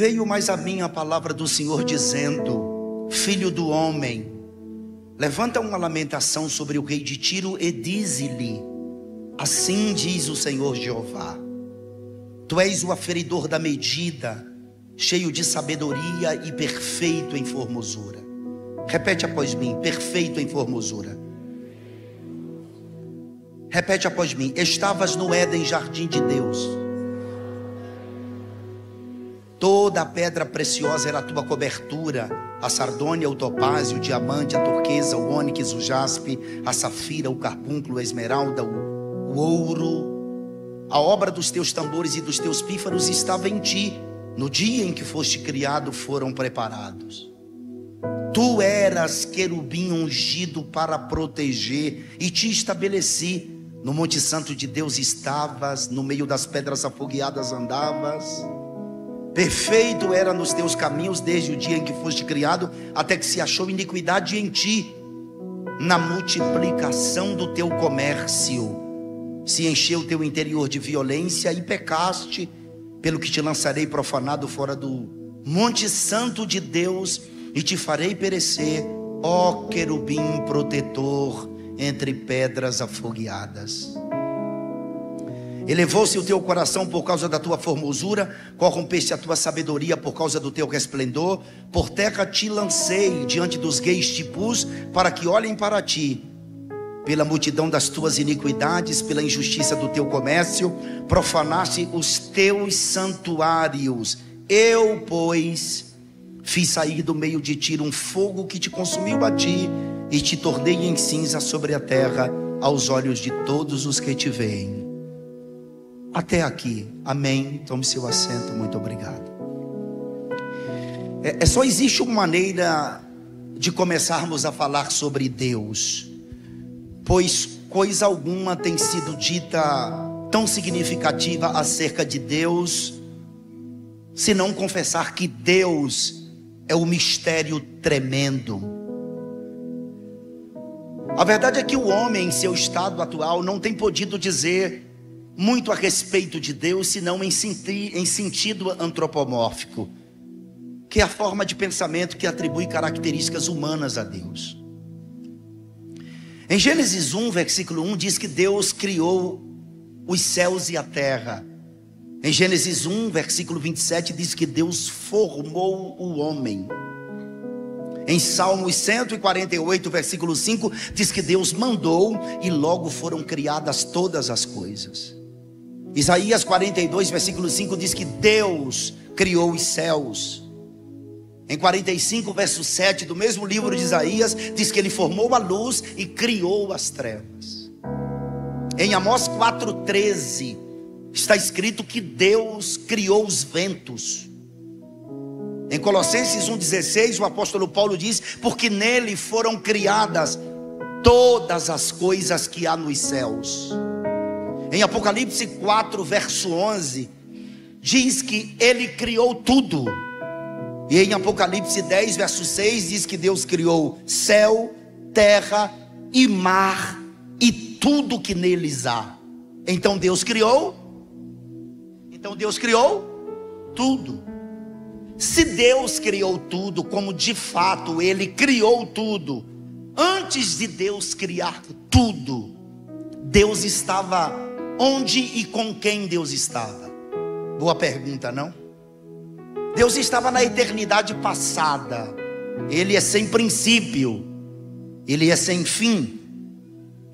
Veio mais a mim a palavra do Senhor dizendo: filho do homem, levanta uma lamentação sobre o rei de Tiro e dize-lhe: assim diz o Senhor Jeová, tu és o aferidor da medida, cheio de sabedoria e perfeito em formosura. Repete após mim: perfeito em formosura. Repete após mim: estavas no Éden, jardim de Deus. Toda a pedra preciosa era a tua cobertura: a sardônia, o topázio, o diamante, a turquesa, o ônix, o jaspe, a safira, o carbúnculo, a esmeralda, o ouro. A obra dos teus tambores e dos teus pífaros estava em ti. No dia em que foste criado foram preparados. Tu eras querubim ungido para proteger, e te estabeleci. No monte santo de Deus estavas, no meio das pedras afogueadas andavas. Perfeito era nos teus caminhos desde o dia em que foste criado, até que se achou iniquidade em ti. Na multiplicação do teu comércio se encheu o teu interior de violência e pecaste, pelo que te lançarei profanado fora do monte santo de Deus e te farei perecer, ó querubim protetor, entre pedras afogueadas. Elevou-se o teu coração por causa da tua formosura, corrompeste a tua sabedoria por causa do teu resplendor. Por terra te lancei, diante dos reis te pus, para que olhem para ti. Pela multidão das tuas iniquidades, pela injustiça do teu comércio, profanaste os teus santuários. Eu, pois, fiz sair do meio de ti um fogo que te consumiu a ti, e te tornei em cinza sobre a terra, aos olhos de todos os que te veem. Até aqui, amém. Tome seu assento, muito obrigado. Só existe uma maneira de começarmos a falar sobre Deus, pois coisa alguma tem sido dita tão significativa acerca de Deus, se não confessar que Deus é um mistério tremendo. A verdade é que o homem, em seu estado atual, não tem podido dizer muito a respeito de Deus, senão em sentido antropomórfico, que é a forma de pensamento que atribui características humanas a Deus. Em Gênesis 1, versículo 1, diz que Deus criou os céus e a terra. Em Gênesis 1, versículo 27, diz que Deus formou o homem. Em Salmos 148, versículo 5, diz que Deus mandou e logo foram criadas todas as coisas. Isaías 42, versículo 5 diz que Deus criou os céus. Em 45, verso 7 do mesmo livro de Isaías, diz que Ele formou a luz e criou as trevas. Em Amós 4,13 está escrito que Deus criou os ventos. Em Colossenses 1,16 o apóstolo Paulo diz: porque nele foram criadas todas as coisas que há nos céus. Em Apocalipse 4, verso 11, diz que Ele criou tudo. E em Apocalipse 10, verso 6, diz que Deus criou céu, terra e mar e tudo que neles há. Então Deus criou tudo. Se Deus criou tudo, como de fato Ele criou tudo, antes de Deus criar tudo, Deus estava onde e com quem Deus estava? Boa pergunta, não? Deus estava na eternidade passada. Ele é sem princípio, Ele é sem fim.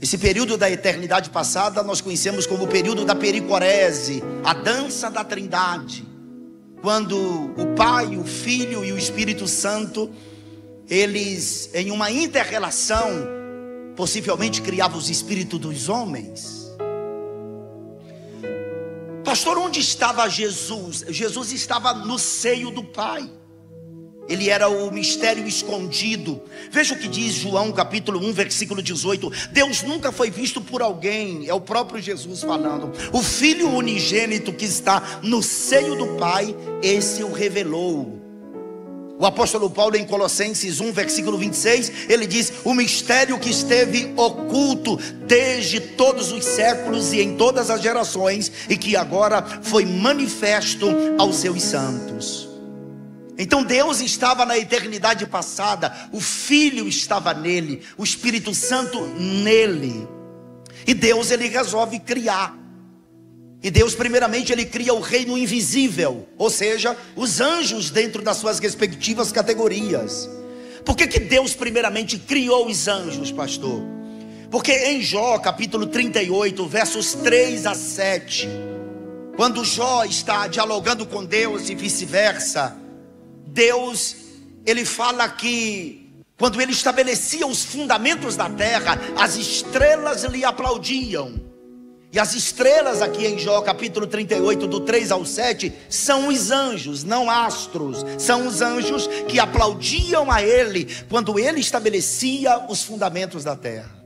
Esse período da eternidade passada nós conhecemos como o período da pericorese, a dança da trindade, quando o Pai, o Filho e o Espírito Santo, eles em uma inter-relação, possivelmente criavam os espíritos dos homens. Pastor, onde estava Jesus? Jesus estava no seio do Pai. Ele era o mistério escondido. Veja o que diz João capítulo 1, versículo 18. Deus nunca foi visto por alguém. É o próprio Jesus falando. O Filho unigênito que está no seio do Pai, esse o revelou. O apóstolo Paulo em Colossenses 1, versículo 26, ele diz: o mistério que esteve oculto desde todos os séculos e em todas as gerações, e que agora foi manifesto aos seus santos. Então Deus estava na eternidade passada, o Filho estava nele, o Espírito Santo nele. E Deus, ele resolve criar. E Deus, primeiramente, ele cria o reino invisível, ou seja, os anjos dentro das suas respectivas categorias. Por que Deus primeiramente criou os anjos, pastor? Porque em Jó, capítulo 38, versos 3 a 7, quando Jó está dialogando com Deus e vice-versa, Deus, ele fala que quando ele estabelecia os fundamentos da terra, as estrelas lhe aplaudiam. E as estrelas aqui em Jó capítulo 38, do 3 ao 7, são os anjos, não astros. São os anjos que aplaudiam a ele quando ele estabelecia os fundamentos da terra.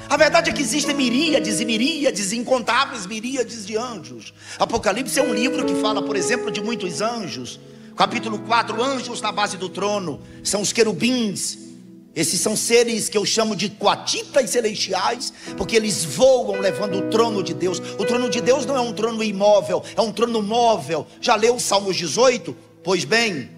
A verdade é que existem miríades e miríades, incontáveis miríades de anjos. Apocalipse é um livro que fala, por exemplo, de muitos anjos. Capítulo 4, anjos na base do trono, são os querubins. Esses são seres que eu chamo de coatitas celestiais, porque eles voam levando o trono de Deus. O trono de Deus não é um trono imóvel, é um trono móvel. Já leu Salmos 18? Pois bem,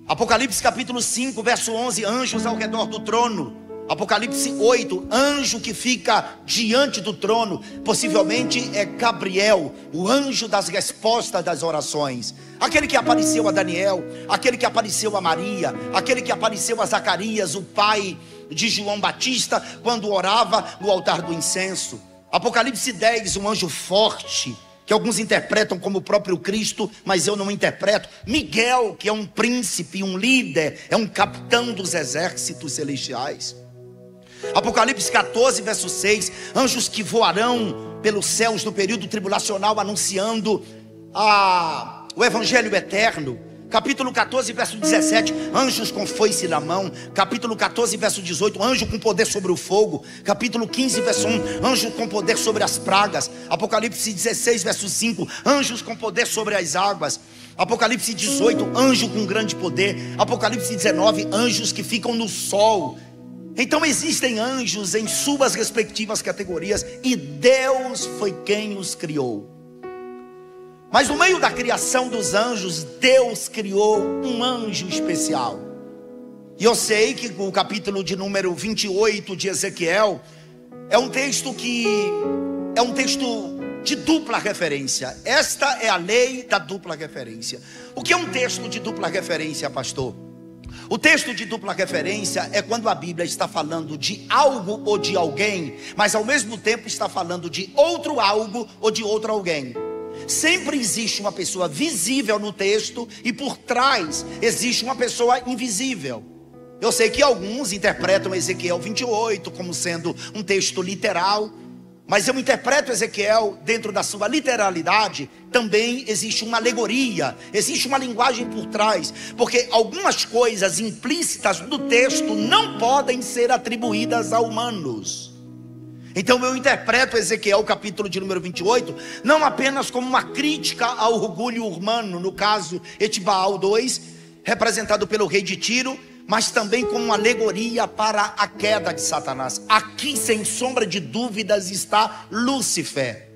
Apocalipse capítulo 5, verso 11, anjos ao redor do trono. Apocalipse 8, anjo que fica diante do trono, possivelmente é Gabriel, o anjo das respostas das orações. Aquele que apareceu a Daniel, aquele que apareceu a Maria, aquele que apareceu a Zacarias, o pai de João Batista, quando orava no altar do incenso. Apocalipse 10, um anjo forte, que alguns interpretam como o próprio Cristo, mas eu não interpreto. Miguel, que é um príncipe, um líder, é um capitão dos exércitos celestiais. Apocalipse 14, verso 6, anjos que voarão pelos céus no período tribulacional, anunciando o evangelho eterno. Capítulo 14, verso 17, anjos com foice na mão. Capítulo 14, verso 18, anjo com poder sobre o fogo. Capítulo 15, verso 1, anjo com poder sobre as pragas. Apocalipse 16, verso 5, anjos com poder sobre as águas. Apocalipse 18, anjo com grande poder. Apocalipse 19, anjos que ficam no sol. Então existem anjos em suas respectivas categorias, e Deus foi quem os criou. Mas no meio da criação dos anjos, Deus criou um anjo especial. E eu sei que o capítulo de número 28 de Ezequiel é um texto de dupla referência. Esta é a lei da dupla referência. O que é um texto de dupla referência, pastor? O texto de dupla referência é quando a Bíblia está falando de algo ou de alguém, mas ao mesmo tempo está falando de outro algo ou de outro alguém. Sempre existe uma pessoa visível no texto e por trás existe uma pessoa invisível. Eu sei que alguns interpretam Ezequiel 28 como sendo um texto literal, mas eu interpreto Ezequiel dentro da sua literalidade. Também existe uma alegoria, existe uma linguagem por trás, porque algumas coisas implícitas do texto não podem ser atribuídas a humanos. Então eu interpreto Ezequiel capítulo de número 28 não apenas como uma crítica ao orgulho humano, no caso Etibaal 2, representado pelo rei de Tiro, mas também como uma alegoria para a queda de Satanás. Aqui, sem sombra de dúvidas, está Lúcifer.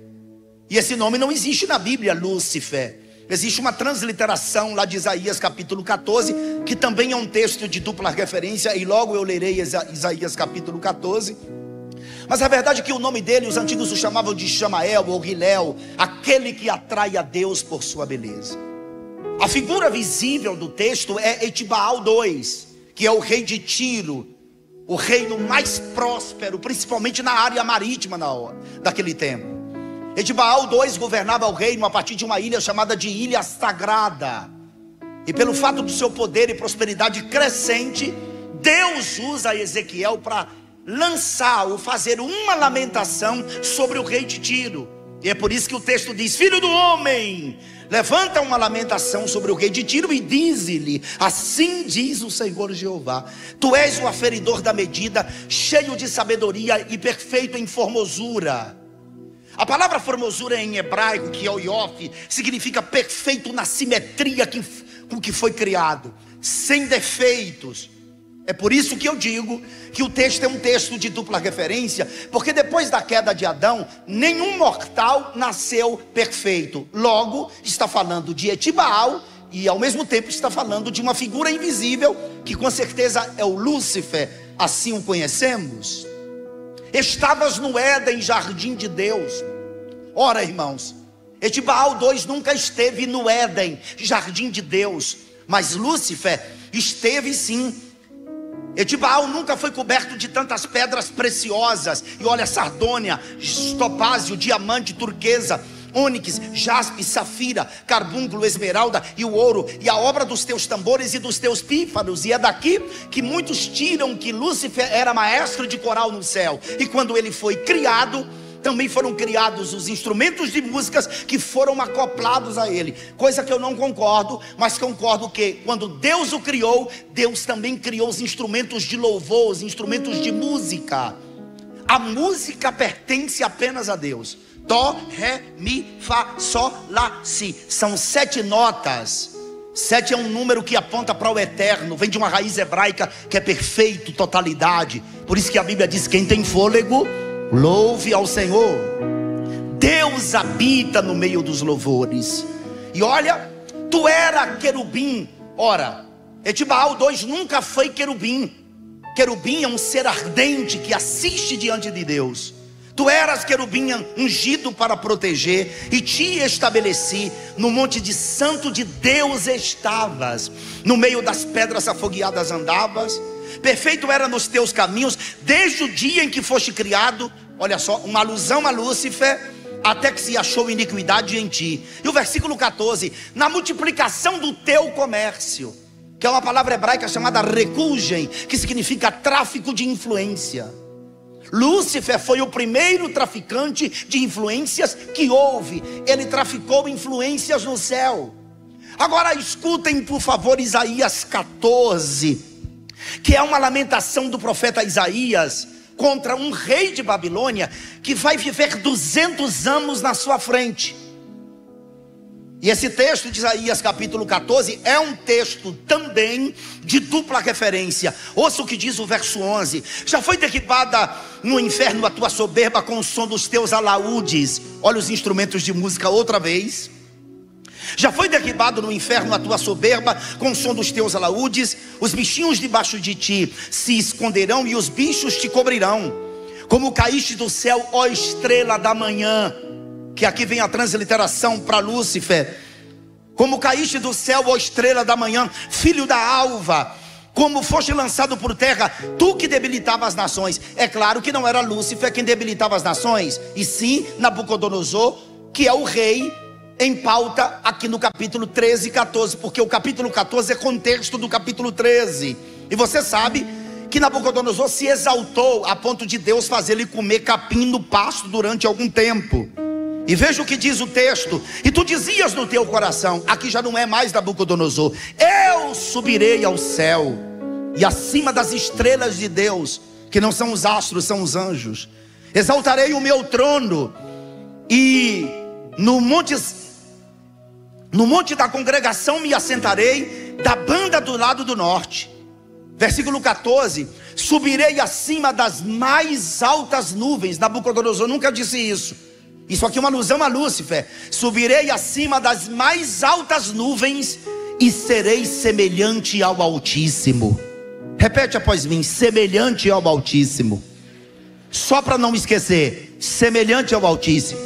E esse nome não existe na Bíblia, Lúcifer. Existe uma transliteração lá de Isaías capítulo 14, que também é um texto de dupla referência, e logo eu lerei Isaías capítulo 14. Mas a verdade é que o nome dele, os antigos o chamavam de Chamael ou Hilel, aquele que atrai a Deus por sua beleza. A figura visível do texto é Etibaal 2, que é o rei de Tiro, o reino mais próspero, principalmente na área marítima daquele tempo. Etibaal 2 governava o reino a partir de uma ilha chamada de Ilha Sagrada. E pelo fato do seu poder e prosperidade crescente, Deus usa Ezequiel para lançar ou fazer uma lamentação sobre o rei de Tiro. E é por isso que o texto diz: filho do homem, levanta uma lamentação sobre o rei de Tiro e diz-lhe: assim diz o Senhor Jeová, tu és o aferidor da medida, cheio de sabedoria e perfeito em formosura. A palavra formosura em hebraico, que é o Iof, significa perfeito na simetria com que foi criado, sem defeitos. É por isso que eu digo que o texto é um texto de dupla referência, porque depois da queda de Adão, nenhum mortal nasceu perfeito. Logo, está falando de Etibaal e ao mesmo tempo está falando de uma figura invisível, que com certeza é o Lúcifer, assim o conhecemos. Estavas no Éden, jardim de Deus. Ora, irmãos, Etibaal 2 nunca esteve no Éden, jardim de Deus, mas Lúcifer esteve sim. Etibaal nunca foi coberto de tantas pedras preciosas, e olha, sardônia, topázio, diamante, turquesa, ônix, jaspe, safira, carbúnculo, esmeralda e o ouro, e a obra dos teus tambores e dos teus pífanos. E é daqui que muitos tiram que Lúcifer era maestro de coral no céu, e quando ele foi criado, também foram criados os instrumentos de músicas que foram acoplados a ele, coisa que eu não concordo, mas concordo que quando Deus o criou, Deus também criou os instrumentos de louvor, os instrumentos de música. A música pertence apenas a Deus. Dó, ré, mi, fá, sol, lá, si. São 7 notas. 7 é um número que aponta para o eterno, vem de uma raiz hebraica que é perfeito, totalidade. Por isso que a Bíblia diz: quem tem fôlego, louve ao Senhor. Deus habita no meio dos louvores. E olha, tu era querubim. Ora, Etibaal 2 nunca foi querubim. Querubim é um ser ardente que assiste diante de Deus. Tu eras querubim ungido para proteger, e te estabeleci no monte de santo de Deus estavas, no meio das pedras afogueadas andavas. Perfeito era nos teus caminhos, desde o dia em que foste criado. Olha só, uma alusão a Lúcifer, até que se achou iniquidade em ti. E o versículo 14, na multiplicação do teu comércio, que é uma palavra hebraica chamada rekulgen, que significa tráfico de influência. Lúcifer foi o primeiro traficante de influências que houve. Ele traficou influências no céu. Agora escutem por favor Isaías 14, que é uma lamentação do profeta Isaías contra um rei de Babilônia que vai viver 200 anos na sua frente. E esse texto de Isaías capítulo 14 é um texto também de dupla referência. Ouça o que diz o verso 11: já foi derribada no inferno a tua soberba com o som dos teus alaúdes. Olha os instrumentos de música outra vez. Já foi derribado no inferno a tua soberba com o som dos teus alaúdes. Os bichinhos debaixo de ti se esconderão e os bichos te cobrirão. Como caíste do céu, ó estrela da manhã. Que aqui vem a transliteração para Lúcifer. Como caíste do céu, ó estrela da manhã, filho da alva. Como foste lançado por terra, tu que debilitava as nações. É claro que não era Lúcifer quem debilitava as nações, e sim Nabucodonosor, que é o rei em pauta aqui no capítulo 13 e 14, porque o capítulo 14 é contexto do capítulo 13. E você sabe que Nabucodonosor se exaltou a ponto de Deus fazer ele comer capim no pasto durante algum tempo. E veja o que diz o texto: e tu dizias no teu coração, aqui já não é mais Nabucodonosor, eu subirei ao céu, e acima das estrelas de Deus, que não são os astros, são os anjos, exaltarei o meu trono, e no monte da congregação me assentarei, da banda do lado do norte. Versículo 14: subirei acima das mais altas nuvens. Nabucodonosor nunca disse isso. Isso aqui é uma alusão a Lúcifer. Subirei acima das mais altas nuvens e serei semelhante ao Altíssimo. Repete após mim: semelhante ao Altíssimo. Só para não esquecer, semelhante ao Altíssimo.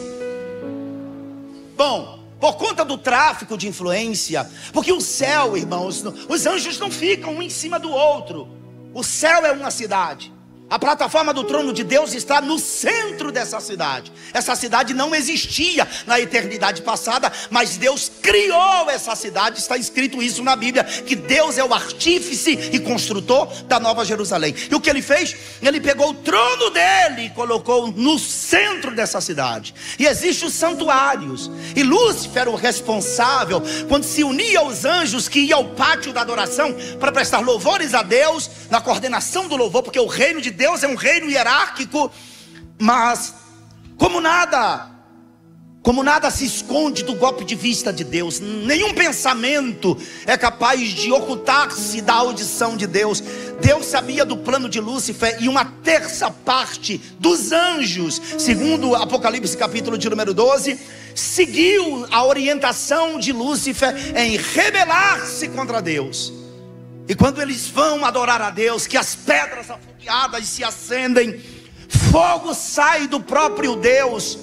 Bom, por conta do tráfico de influência, porque o céu, irmãos, os anjos não ficam um em cima do outro. O céu é uma cidade. A plataforma do trono de Deus está no centro dessa cidade. Essa cidade não existia na eternidade passada, mas Deus criou essa cidade. Está escrito isso na Bíblia, que Deus é o artífice e construtor da Nova Jerusalém. E o que ele fez? Ele pegou o trono dele e colocou no centro dessa cidade. E existem os santuários, e Lúcifer era o responsável quando se unia aos anjos que ia ao pátio da adoração para prestar louvores a Deus, na coordenação do louvor, porque o reino de Deus é um reino hierárquico. Mas como nada se esconde do golpe de vista de Deus, nenhum pensamento é capaz de ocultar-se da audição de Deus. Deus sabia do plano de Lúcifer, e uma terça parte dos anjos, segundo Apocalipse capítulo de número 12, seguiu a orientação de Lúcifer em rebelar-se contra Deus. E quando eles vão adorar a Deus, que as pedras afogueadas se acendem, fogo sai do próprio Deus,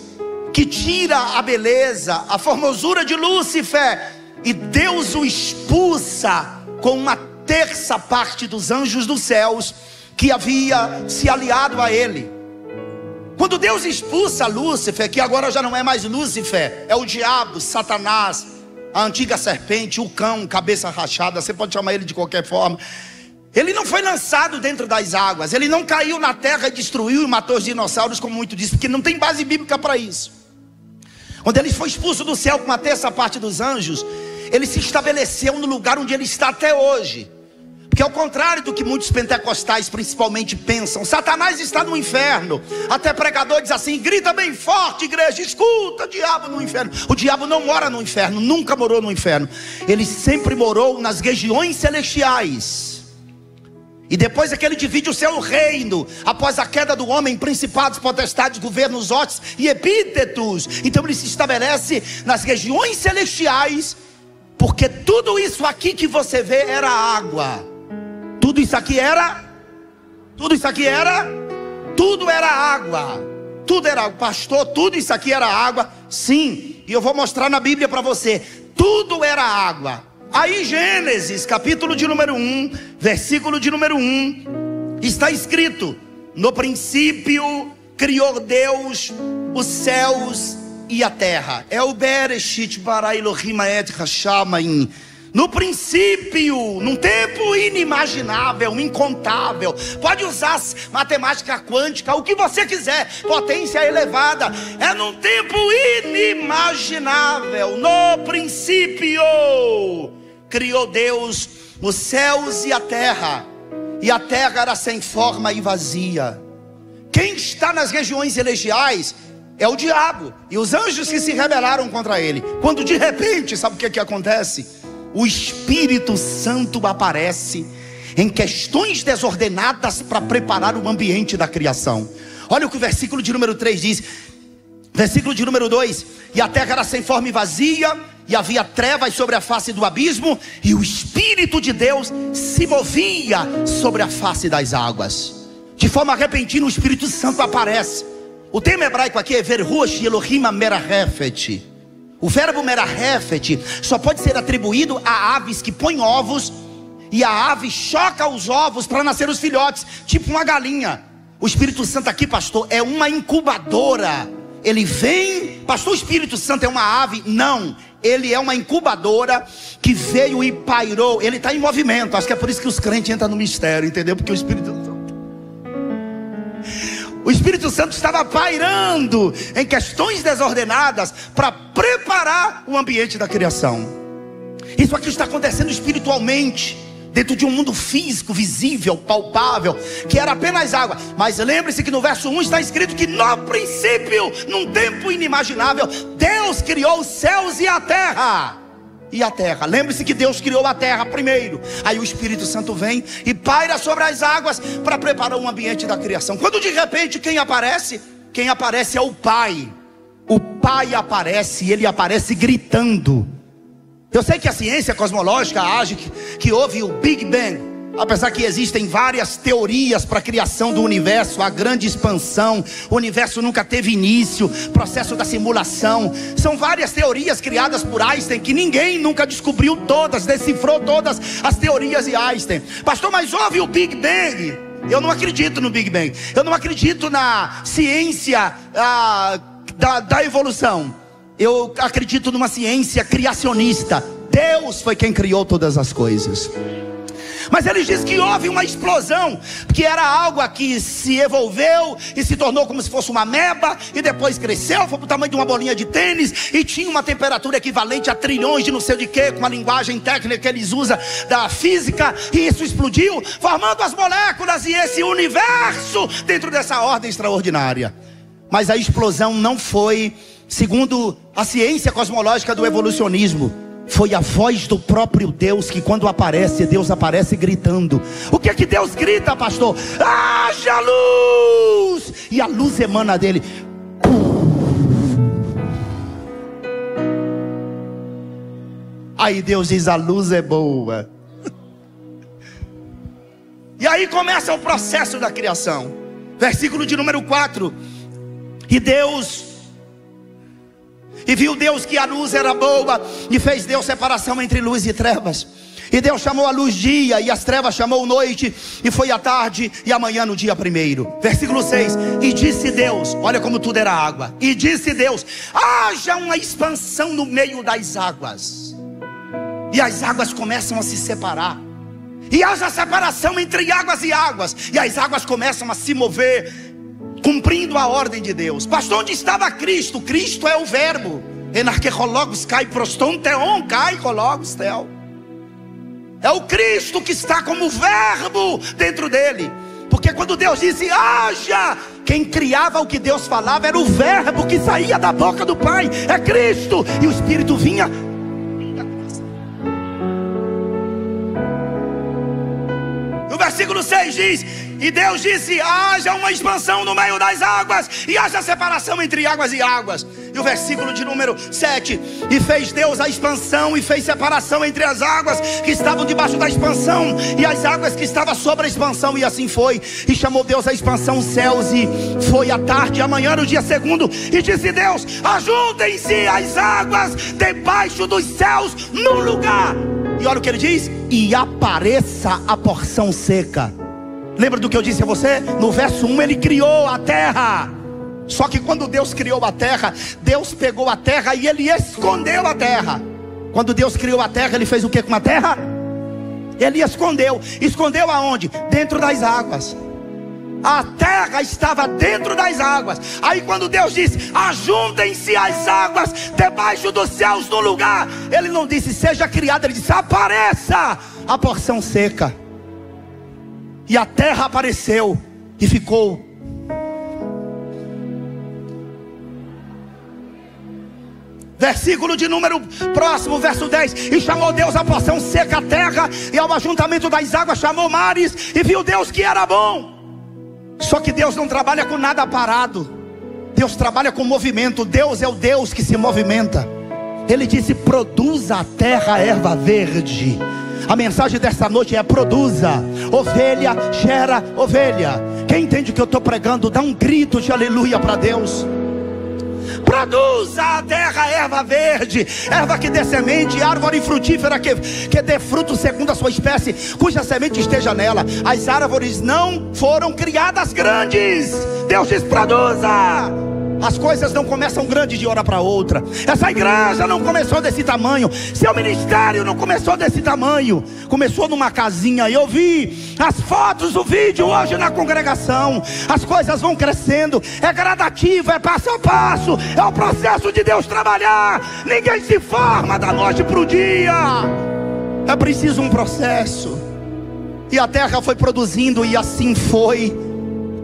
que tira a beleza, a formosura de Lúcifer, e Deus o expulsa com uma terça parte dos anjos dos céus que havia se aliado a ele. Quando Deus expulsa Lúcifer, que agora já não é mais Lúcifer, é o diabo, Satanás, a antiga serpente, o cão, cabeça rachada, você pode chamar ele de qualquer forma. Ele não foi lançado dentro das águas, ele não caiu na terra e destruiu e matou os dinossauros, como muito diz, porque não tem base bíblica para isso. Quando ele foi expulso do céu com uma terça parte dos anjos, ele se estabeleceu no lugar onde ele está até hoje. Porque ao contrário do que muitos pentecostais principalmente pensam, Satanás está no inferno. Até pregador diz assim, grita bem forte, igreja, escuta, diabo no inferno. O diabo não mora no inferno, nunca morou no inferno. Ele sempre morou nas regiões celestiais. E depois é que ele divide o seu reino, após a queda do homem, principados, potestades, governos, hostes e epítetos. Então ele se estabelece nas regiões celestiais, porque tudo isso aqui que você vê era água. Tudo isso aqui era água. Tudo era água. Pastor, tudo isso aqui era água. Sim, e eu vou mostrar na Bíblia para você. Tudo era água. Aí Gênesis, capítulo de número 1, versículo de número 1, está escrito: no princípio criou Deus os céus e a terra. É o Bereshit bara Elohim et hashamayim. No princípio, num tempo inimaginável, incontável. Pode usar matemática quântica, o que você quiser, potência elevada. É num tempo inimaginável. No princípio criou Deus os céus e a terra era sem forma e vazia. Quem está nas regiões celestiais é o diabo e os anjos que se rebelaram contra ele. Quando de repente, sabe o que acontece? O Espírito Santo aparece em questões desordenadas para preparar o ambiente da criação. Olha o que o versículo de número 3 diz. Versículo de número 2: e a terra era sem forma e vazia, e havia trevas sobre a face do abismo, e o Espírito de Deus se movia sobre a face das águas. De forma repentina o Espírito Santo aparece. O termo hebraico aqui é Verhush Elohim Merahefet. O verbo merahefet só pode ser atribuído a aves que põem ovos, e a ave choca os ovos para nascer os filhotes, tipo uma galinha. O Espírito Santo aqui, pastor, é uma incubadora. Ele vem, pastor, o Espírito Santo é uma ave? Não, ele é uma incubadora que veio e pairou. Ele está em movimento. Acho que é por isso que os crentes entram no mistério, entendeu? Porque o Espírito Santo estava pairando em questões desordenadas para preparar o ambiente da criação. Isso aqui está acontecendo espiritualmente, dentro de um mundo físico, visível, palpável, que era apenas água. Mas lembre-se que no verso 1 está escrito que no princípio, num tempo inimaginável, Deus criou os céus e a terra. Lembre-se que Deus criou a terra primeiro. Aí o Espírito Santo vem e paira sobre as águas para preparar o ambiente da criação. Quando de repente quem aparece? Quem aparece é o Pai. O Pai aparece, e ele aparece gritando. Eu sei que a ciência cosmológica age que houve o Big Bang. Apesar que existem várias teorias para a criação do universo, a grande expansão, o universo nunca teve início, processo da simulação. São várias teorias criadas por Einstein que ninguém nunca descobriu todas, decifrou todas as teorias de Einstein. Pastor, mas houve o Big Bang? Eu não acredito no Big Bang. Eu não acredito na ciência da evolução. Eu acredito numa ciência criacionista. Deus foi quem criou todas as coisas. Mas ele diz que houve uma explosão, que era algo que se evolveu e se tornou como se fosse uma ameba, e depois cresceu, foi para o tamanho de uma bolinha de tênis, e tinha uma temperatura equivalente a trilhões de não sei de que, com a linguagem técnica que eles usam da física, e isso explodiu, formando as moléculas e esse universo dentro dessa ordem extraordinária. Mas a explosão não foi, segundo a ciência cosmológica do evolucionismo, foi a voz do próprio Deus, que quando aparece, Deus aparece gritando. O que é que Deus grita, pastor? Haja luz! E a luz emana dele. Aí Deus diz: a luz é boa. E aí começa o processo da criação. Versículo de número 4. E viu Deus que a luz era boa, e fez Deus separação entre luz e trevas. E Deus chamou a luz dia, e as trevas chamou noite. E foi a tarde e a manhã no dia primeiro. Versículo 6. E disse Deus, olha como tudo era água. E disse Deus: haja uma expansão no meio das águas. E as águas começam a se separar. E haja separação entre águas e águas. E as águas começam a se mover, cumprindo a ordem de Deus. Pastor, onde estava Cristo? Cristo é o verbo. Enarqueologos cai prostonteon, cai cologos tel. É o Cristo que está como verbo dentro dele. Porque quando Deus disse haja, quem criava o que Deus falava era o verbo que saía da boca do Pai. É Cristo. E o Espírito vinha. No versículo 6 diz: e Deus disse: haja uma expansão no meio das águas, e haja separação entre águas e águas. E o versículo de número 7: e fez Deus a expansão, e fez separação entre as águas que estavam debaixo da expansão e as águas que estavam sobre a expansão. E assim foi. E chamou Deus a expansão céus. E foi a tarde e a manhã no dia segundo. E disse Deus: ajuntem-se as águas debaixo dos céus num lugar. E olha o que ele diz: e apareça a porção seca. Lembra do que eu disse a você? No verso 1 ele criou a terra. Só que quando Deus criou a terra, Deus pegou a terra e ele escondeu a terra. Quando Deus criou a terra, ele fez o que com a terra? Ele escondeu. Escondeu aonde? Dentro das águas. A terra estava dentro das águas. Aí quando Deus disse: ajuntem-se as águas debaixo dos céus no lugar, ele não disse seja criada, ele disse apareça a porção seca. E a terra apareceu e ficou. Versículo de número próximo, verso 10. E chamou Deus a porção seca a terra, e ao ajuntamento das águas chamou mares. E viu Deus que era bom. Só que Deus não trabalha com nada parado. Deus trabalha com movimento. Deus é o Deus que se movimenta. Ele disse: produza a terra erva verde. A mensagem desta noite é: produza. Ovelha gera ovelha. Quem entende o que eu estou pregando, dá um grito de aleluia para Deus. Produza a terra erva verde, erva que dê semente, árvore frutífera que dê fruto segundo a sua espécie, cuja semente esteja nela. As árvores não foram criadas grandes. Deus diz: produza. As coisas não começam grandes de hora para outra. Essa igreja não começou desse tamanho. Seu ministério não começou desse tamanho. Começou numa casinha. Eu vi as fotos, o vídeo hoje na congregação. As coisas vão crescendo. É gradativo, é passo a passo. É o processo de Deus trabalhar. Ninguém se forma da noite para o dia. É preciso um processo. E a terra foi produzindo, e assim foi.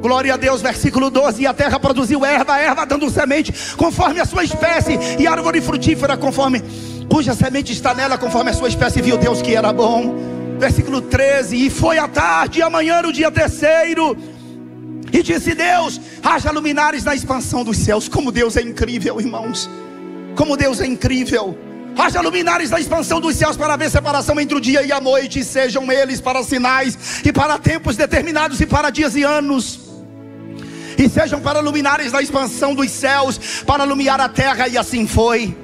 Glória a Deus, versículo 12. E a terra produziu erva dando semente conforme a sua espécie, e árvore frutífera conforme cuja semente está nela, conforme a sua espécie. Viu Deus que era bom. Versículo 13. E foi a tarde e amanhã no dia terceiro. E disse Deus: haja luminares na expansão dos céus. Como Deus é incrível, irmãos. Como Deus é incrível. Haja luminares na expansão dos céus para haver separação entre o dia e a noite. E sejam eles para sinais e para tempos determinados e para dias e anos. E sejam para luminares na expansão dos céus, para iluminar a terra. E assim foi.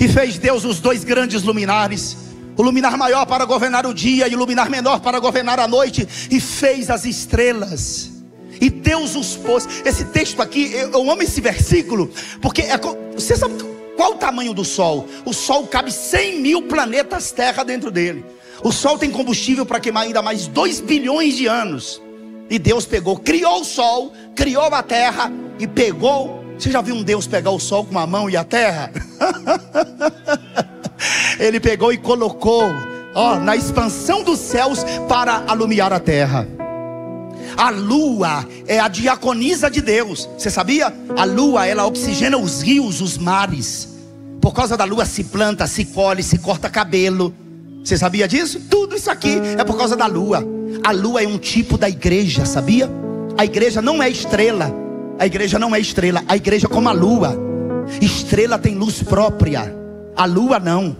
E fez Deus os dois grandes luminares, o luminar maior para governar o dia, e o luminar menor para governar a noite. E fez as estrelas. E Deus os pôs. Esse texto aqui, eu amo esse versículo, porque você sabe qual o tamanho do Sol? O Sol cabe 100 mil planetas Terra dentro dele. O Sol tem combustível para queimar ainda mais 2 bilhões de anos. E Deus pegou, criou o Sol, criou a Terra e pegou. Você já viu um Deus pegar o Sol com uma mão e a Terra? Ele pegou e colocou na expansão dos céus para alumiar a Terra. A lua é a diaconisa de Deus. Você sabia? A lua, ela oxigena os rios, os mares. Por causa da lua se planta, se colhe, se corta cabelo. Você sabia disso? Tudo isso aqui é por causa da lua. A lua é um tipo da igreja, sabia? A igreja não é estrela. A igreja não é estrela. A igreja é como a lua. Estrela tem luz própria. A lua não.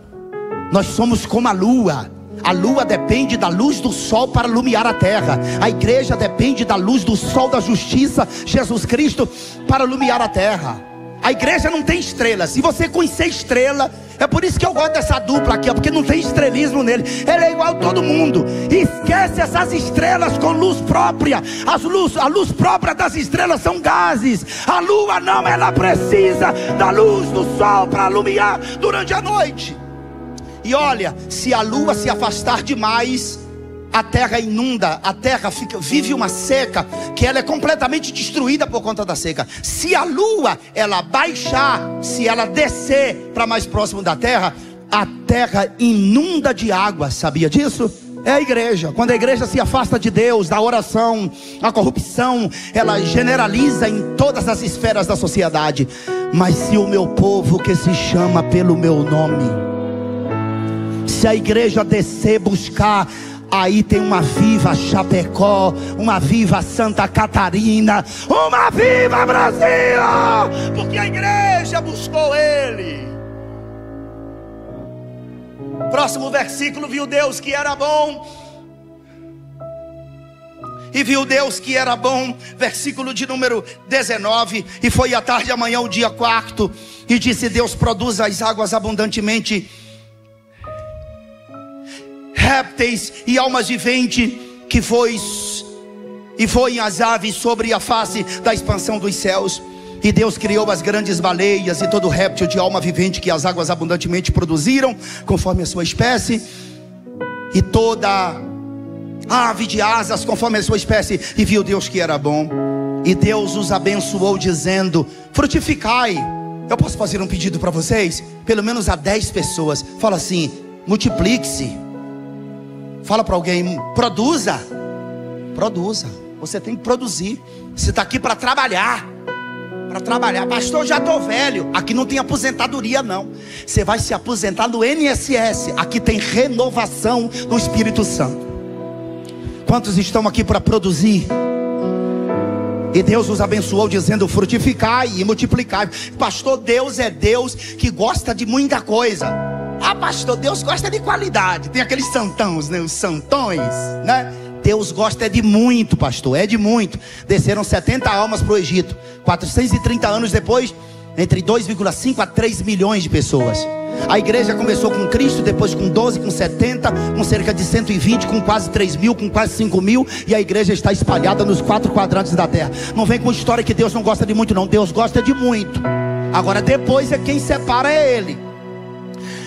Nós somos como a lua. A lua depende da luz do sol para iluminar a terra. A igreja depende da luz do sol da justiça, Jesus Cristo, para iluminar a terra. A igreja não tem estrelas. Se você conhecer estrela, é por isso que eu gosto dessa dupla aqui, porque não tem estrelismo nele. Ele é igual a todo mundo. Esquece essas estrelas com luz própria. A luz própria das estrelas são gases. A lua não, ela precisa da luz do sol para iluminar durante a noite. E olha, se a lua se afastar demais, a terra inunda, a terra vive uma seca, que ela é completamente destruída por conta da seca. Se a lua, ela baixar, se ela descer para mais próximo da terra, a terra inunda de água. Sabia disso? É a igreja. Quando a igreja se afasta de Deus, da oração, a corrupção, ela generaliza em todas as esferas da sociedade. Mas se o meu povo que se chama pelo meu nome, se a igreja descer, buscar, aí tem uma viva Chapecó, uma viva Santa Catarina, uma viva Brasil, porque a igreja buscou Ele. Próximo versículo: viu Deus que era bom, e viu Deus que era bom. Versículo de número 19: e foi à tarde e amanhã o dia quarto, e disse Deus: produza as águas abundantemente répteis e almas viventes, que voem as aves sobre a face da expansão dos céus. E Deus criou as grandes baleias e todo réptil de alma vivente que as águas abundantemente produziram, conforme a sua espécie, e toda ave de asas conforme a sua espécie. E viu Deus que era bom. E Deus os abençoou, dizendo: frutificai. Eu posso fazer um pedido para vocês? Pelo menos a 10 pessoas. Fala assim: multiplique-se. Fala para alguém: produza. Produza. Você tem que produzir. Você está aqui para trabalhar. Para trabalhar. Pastor, já estou velho. Aqui não tem aposentadoria não. Você vai se aposentar no INSS. Aqui tem renovação do Espírito Santo. Quantos estão aqui para produzir? E Deus os abençoou, dizendo: frutificai e multiplicai. Pastor, Deus é Deus que gosta de muita coisa. Ah, pastor, Deus gosta de qualidade. Tem aqueles santões, né? Os santões, né? Deus gosta de muito, pastor, é de muito. Desceram 70 almas para o Egito. 430 anos depois, entre 2,5 a 3 milhões de pessoas. A igreja começou com Cristo, depois com 12, com 70, com cerca de 120, com quase 3 mil, com quase 5 mil. E a igreja está espalhada nos 4 quadrantes da terra. Não vem com história que Deus não gosta de muito não. Deus gosta de muito. Agora depois é quem separa é Ele.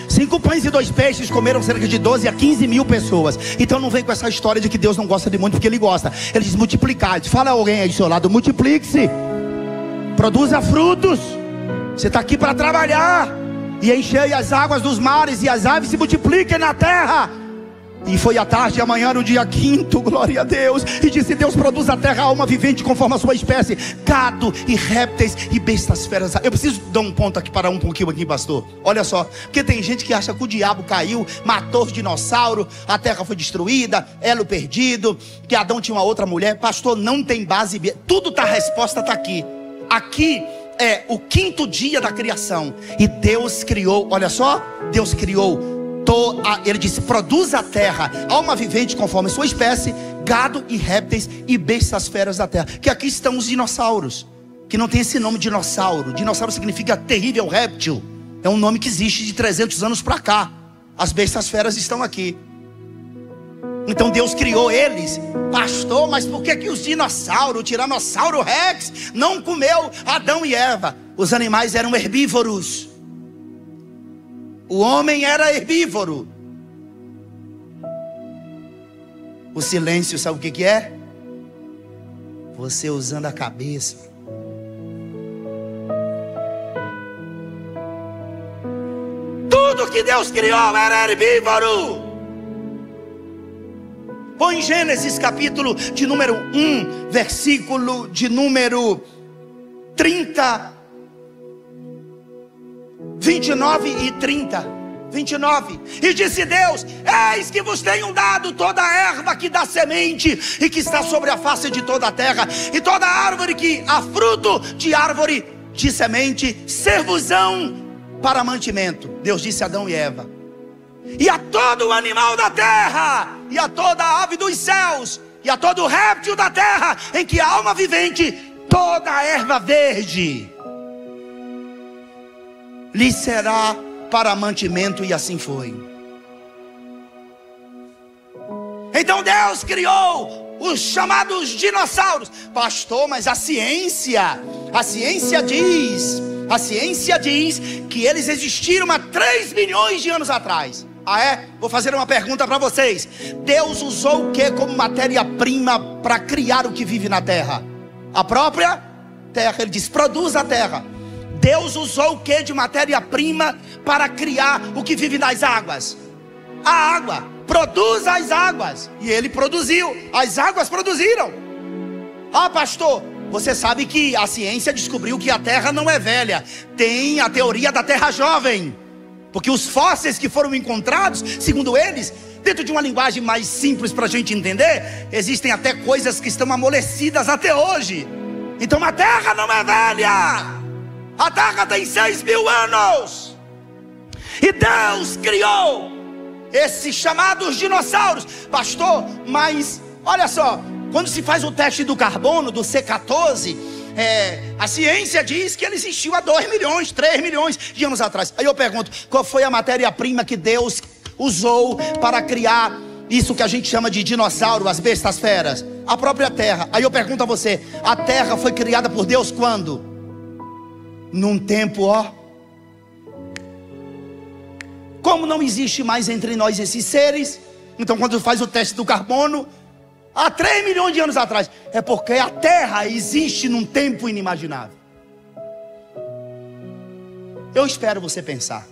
5 pães e 2 peixes comeram cerca de 12 a 15 mil pessoas. Então não vem com essa história de que Deus não gosta de muito, porque Ele gosta. Ele diz: multiplicar. Fala alguém aí do seu lado: multiplique-se, produza frutos. Você está aqui para trabalhar. E enchei as águas dos mares, e as aves se multipliquem na terra. E foi à tarde e amanhã no dia quinto, glória a Deus. E disse Deus: produz a terra alma vivente conforme a sua espécie, gado e répteis e bestas feras. Eu preciso dar um ponto aqui, parar um pouquinho aqui, pastor. Olha só, porque tem gente que acha que o diabo caiu, matou os dinossauros, a terra foi destruída, elo perdido, que Adão tinha uma outra mulher. Pastor, não tem base. Tudo tá, a resposta está aqui. Aqui é o 5º dia da criação. E Deus criou, olha só, Deus criou. Ele disse: produz a terra alma vivente conforme sua espécie, gado e répteis e bestas feras da terra. Que aqui estão os dinossauros, que não tem esse nome dinossauro. Dinossauro significa terrível réptil. É um nome que existe de 300 anos para cá. As bestas feras estão aqui. Então Deus criou eles. Pastor, mas por que os dinossauros, o Tiranossauro Rex, não comeu Adão e Eva? Os animais eram herbívoros. O homem era herbívoro. O silêncio, sabe o que é? Você usando a cabeça. Tudo que Deus criou era herbívoro. Põe em Gênesis capítulo de número 1, versículo de número 30, 29 e 30. 29. E disse Deus: eis que vos tenho dado toda a erva que dá semente e que está sobre a face de toda a terra, e toda árvore que há fruto de árvore de semente, ser-vos-ão para mantimento. Deus disse a Adão e Eva: e a todo animal da terra, e a toda ave dos céus, e a todo réptil da terra, em que há alma vivente, toda a erva verde lhe será para mantimento. E assim foi. Então Deus criou os chamados dinossauros. Pastor, mas a ciência diz que eles existiram há 3 milhões de anos atrás. Ah é? Vou fazer uma pergunta para vocês. Deus usou o que como matéria-prima para criar o que vive na terra? A própria terra. Ele diz: produz a terra. Deus usou o que de matéria-prima para criar o que vive nas águas? A água. Produz as águas. E ele produziu. As águas produziram. Ah, pastor, você sabe que a ciência descobriu que a terra não é velha. Tem a teoria da terra jovem. Porque os fósseis que foram encontrados, segundo eles, dentro de uma linguagem mais simples para a gente entender, existem até coisas que estão amolecidas até hoje. Então a terra não é velha. A terra tem 6.000 anos. E Deus criou esses chamados dinossauros. Pastor, mas olha só, quando se faz o teste do carbono, do C14, a ciência diz que ele existiu há 2 milhões, 3 milhões de anos atrás. Aí eu pergunto, qual foi a matéria-prima que Deus usou para criar isso que a gente chama de dinossauro, as bestas feras? A própria terra. Aí eu pergunto a você, a terra foi criada por Deus quando? Num tempo, ó. Como não existe mais entre nós esses seres, então quando faz o teste do carbono, há 3 milhões de anos atrás, é porque a terra existe num tempo inimaginável. Eu espero você pensar.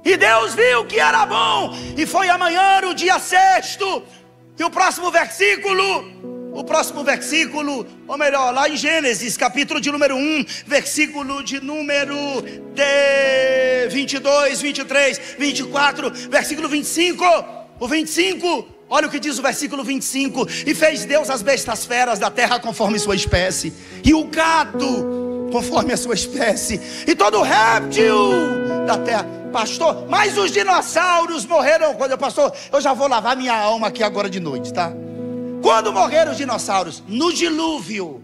E Deus viu que era bom, e foi amanhã o dia 6º. E o próximo versículo, ou melhor, lá em Gênesis, capítulo de número 1, versículo de número 22, 23, 24, versículo 25. O 25, olha o que diz o versículo 25: e fez Deus as bestas feras da terra conforme sua espécie, e o gado conforme a sua espécie, e todo réptil da terra. Pastor, mas os dinossauros morreram quando? Pastor, eu já vou lavar minha alma aqui agora de noite, tá? Quando morreram os dinossauros? No dilúvio.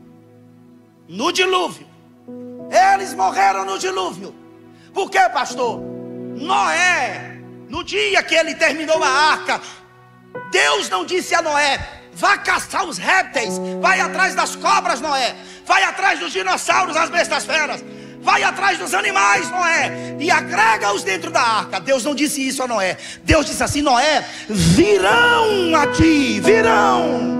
No dilúvio. Eles morreram no dilúvio. Por quê, pastor? Noé, no dia que ele terminou a arca, Deus não disse a Noé: vá caçar os répteis, vai atrás das cobras, Noé, vai atrás dos dinossauros, as bestas feras, vai atrás dos animais, Noé, e agrega-os dentro da arca. Deus não disse isso a Noé. Deus disse assim: Noé, virão a ti, virão.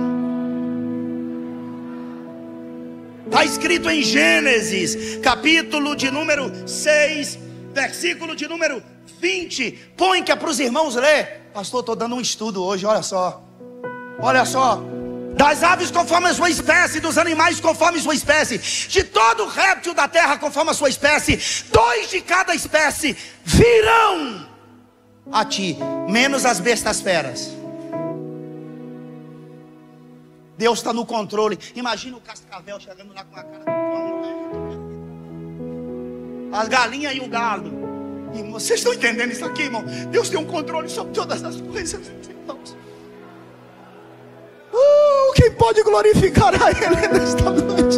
Está escrito em Gênesis, capítulo de número 6, versículo de número 20. Põe que é para os irmãos ler. Pastor, estou dando um estudo hoje, olha só. Olha só. Das aves conforme a sua espécie, dos animais conforme a sua espécie, de todo réptil da terra conforme a sua espécie, 2 de cada espécie virão a ti, menos as bestas feras. Deus está no controle. Imagina o cascavel chegando lá com a cara do pão, as galinhas e o galo. Irmão, vocês estão entendendo isso aqui, irmão? Deus tem um controle sobre todas as coisas, irmãos. Quem pode glorificar a Ele nesta noite?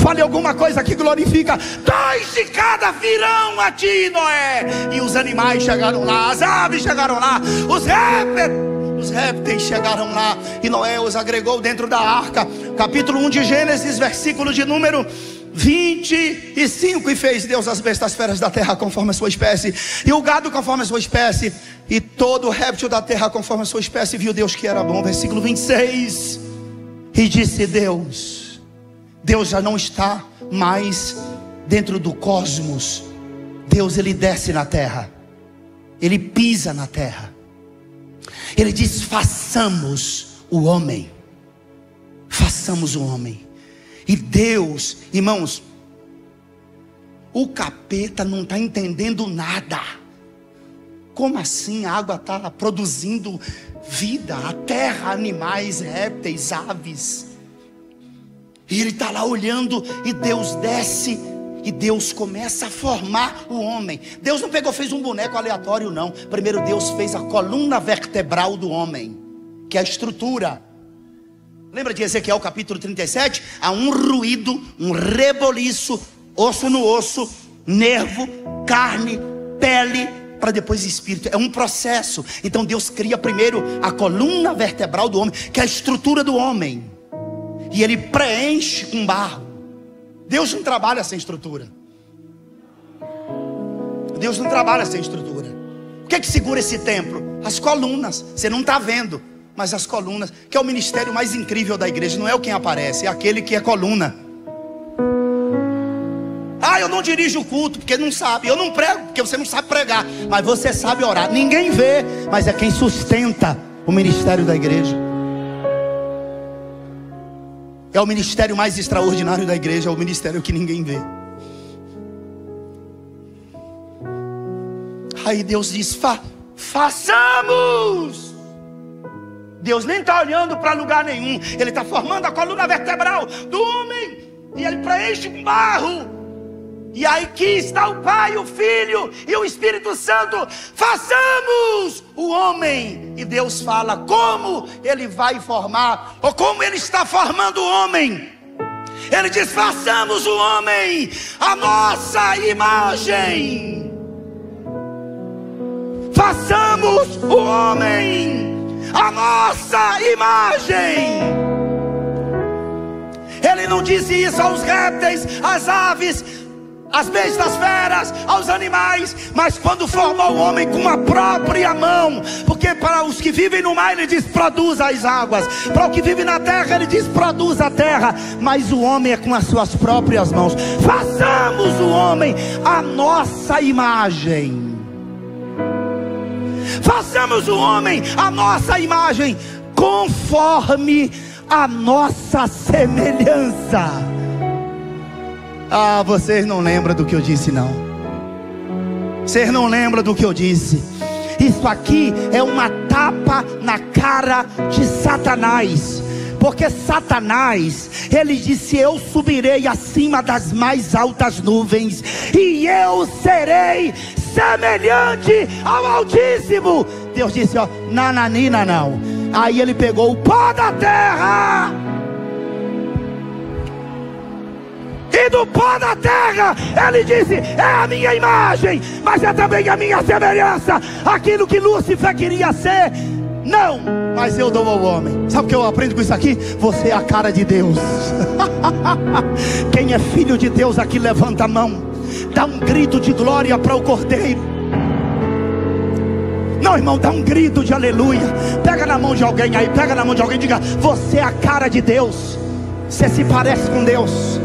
Fale alguma coisa que glorifica. 2 de cada virão a ti, Noé. E os animais chegaram lá, as aves chegaram lá, os répteis chegaram lá, e Noé os agregou dentro da arca. Capítulo 1 de Gênesis, versículo de número 25. E fez Deus as bestas feras da terra conforme a sua espécie, e o gado conforme a sua espécie, e todo réptil da terra conforme a sua espécie. Viu Deus que era bom. Versículo 26. E disse Deus já não está mais dentro do cosmos. Deus, ele desce na terra, ele pisa na terra. Ele diz: façamos o homem. Façamos o homem. E Deus, irmãos, o capeta não está entendendo nada. Como assim? A água está produzindo vida, a terra, animais, répteis, aves. E ele está lá olhando, e Deus desce, e Deus começa a formar o homem. Deus não pegou, fez um boneco aleatório, não. Primeiro Deus fez a coluna vertebral do homem, que é a estrutura. Lembra de Ezequiel capítulo 37? Há um ruído, um reboliço, osso no osso, nervo, carne, pele, para depois espírito. É um processo. Então Deus cria primeiro a coluna vertebral do homem, que é a estrutura do homem, e ele preenche com barro. Deus não trabalha sem estrutura. Deus não trabalha sem estrutura. O que é que segura esse templo? As colunas. Você não está vendo, mas as colunas, que é o ministério mais incrível da igreja. Não é o quem aparece, é aquele que é coluna. Ah, eu não dirijo o culto porque não sabe. Eu não prego porque você não sabe pregar, mas você sabe orar. Ninguém vê, mas é quem sustenta o ministério da igreja. É o ministério mais extraordinário da igreja. É o ministério que ninguém vê. Aí Deus diz: façamos. Deus nem está olhando para lugar nenhum. Ele está formando a coluna vertebral do homem, e ele preenche com barro. E aí aqui está o Pai, o Filho e o Espírito Santo. Façamos o homem. E Deus fala como ele vai formar, ou como ele está formando o homem. Ele diz: façamos o homem a nossa imagem. Façamos o homem a nossa imagem. Ele não disse isso aos répteis, às aves, às bestas feras, aos animais, mas quando formou o homem com a própria mão. Porque para os que vivem no mar ele diz: produz as águas. Para o que vive na terra ele diz: produz a terra. Mas o homem é com as suas próprias mãos. Façamos o homem a nossa imagem. Façamos o homem a nossa imagem, conforme a nossa semelhança. Ah, vocês não lembram do que eu disse, não. Vocês não lembram do que eu disse. Isso aqui é uma tapa na cara de Satanás. Porque Satanás, ele disse: eu subirei acima das mais altas nuvens, e eu serei semelhante ao Altíssimo. Deus disse: ó, nananina não. Aí ele pegou o pó da terra, e do pó da terra ele disse: é a minha imagem, mas é também a minha semelhança. Aquilo que Lúcifer queria ser, não, mas eu dou ao homem. Sabe o que eu aprendo com isso aqui? Você é a cara de Deus. Quem é filho de Deus aqui, levanta a mão, dá um grito de glória para o Cordeiro. Não, irmão, dá um grito de aleluia. Pega na mão de alguém aí, pega na mão de alguém e diga: você é a cara de Deus. Você se parece com Deus.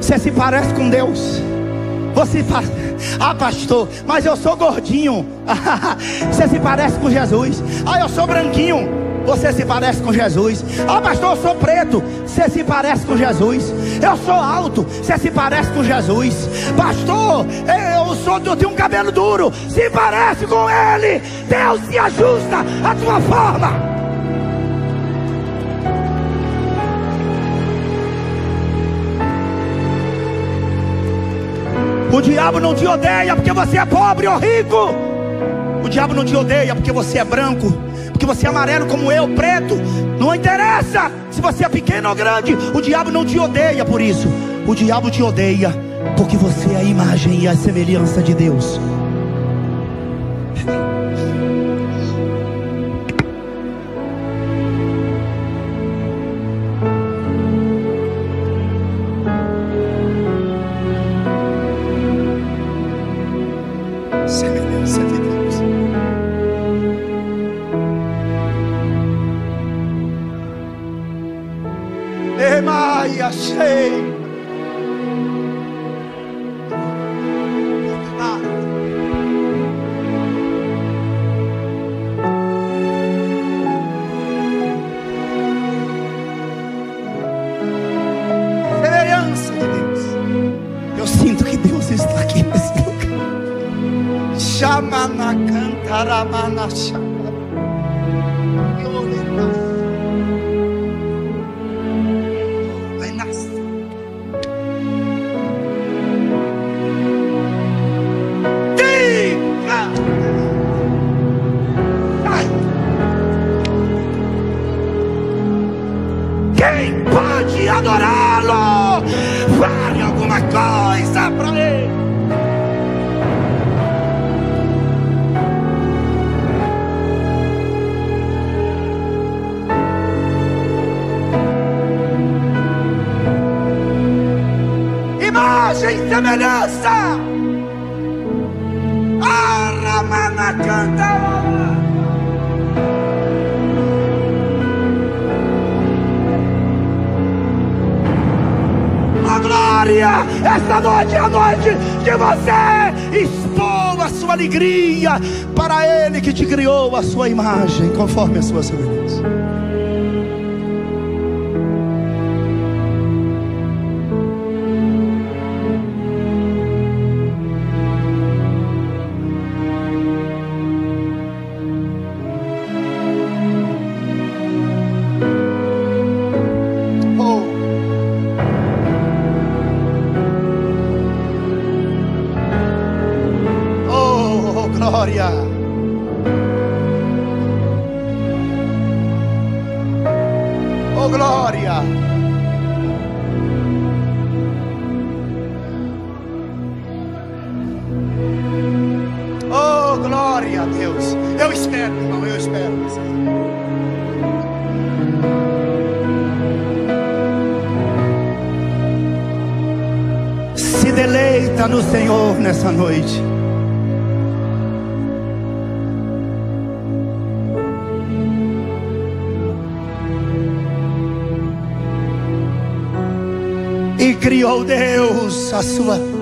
Você se parece com Deus. Você parece... Ah, pastor, mas eu sou gordinho. Você se parece com Jesus. Ah, eu sou branquinho. Você se parece com Jesus. Ah, pastor, eu sou preto. Você se parece com Jesus. Eu sou alto. Você se parece com Jesus. Pastor, eu tenho um cabelo duro. Se parece com ele. Deus se ajusta à tua forma. O diabo não te odeia porque você é pobre ou rico. O diabo não te odeia porque você é branco, porque você é amarelo como eu, preto. Não interessa se você é pequeno ou grande. O diabo não te odeia por isso. O diabo te odeia porque você é a imagem e a semelhança de Deus. Semelhança de Deus. Emai, achei. Semelhança de Deus. Eu sinto que Deus está aqui nesse lugar. Chama na canta. Quem pode adorá-lo? Fale alguma coisa para ele. Imagem e semelhança. Aramana canta. Glória, esta noite é a noite de você expor a sua alegria para Ele que te criou a sua imagem, conforme a sua semelhança. Glória. Oh, glória. Oh, glória a Deus. Eu espero, irmão, eu espero. Se deleita no Senhor nessa noite. E criou Deus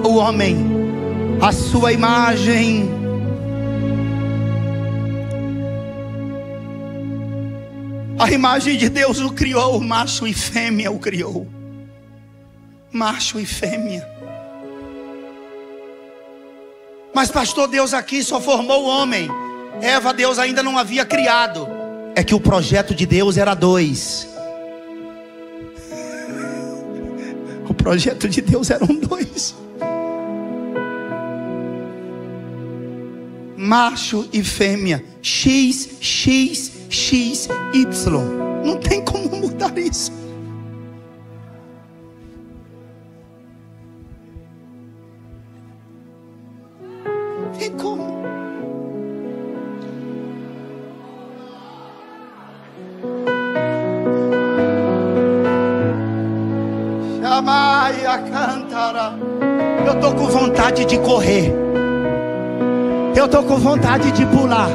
o homem, a sua imagem. A imagem de Deus o criou, macho e fêmea o criou. Macho e fêmea. Mas pastor, Deus aqui só formou o homem. Eva Deus ainda não havia criado. É que o projeto de Deus era 2. O projeto de Deus eram 2. Macho e fêmea. X, X, X, Y. Não tem como mudar isso. Tem como. Eu estou com vontade de correr. Eu estou com vontade de pular.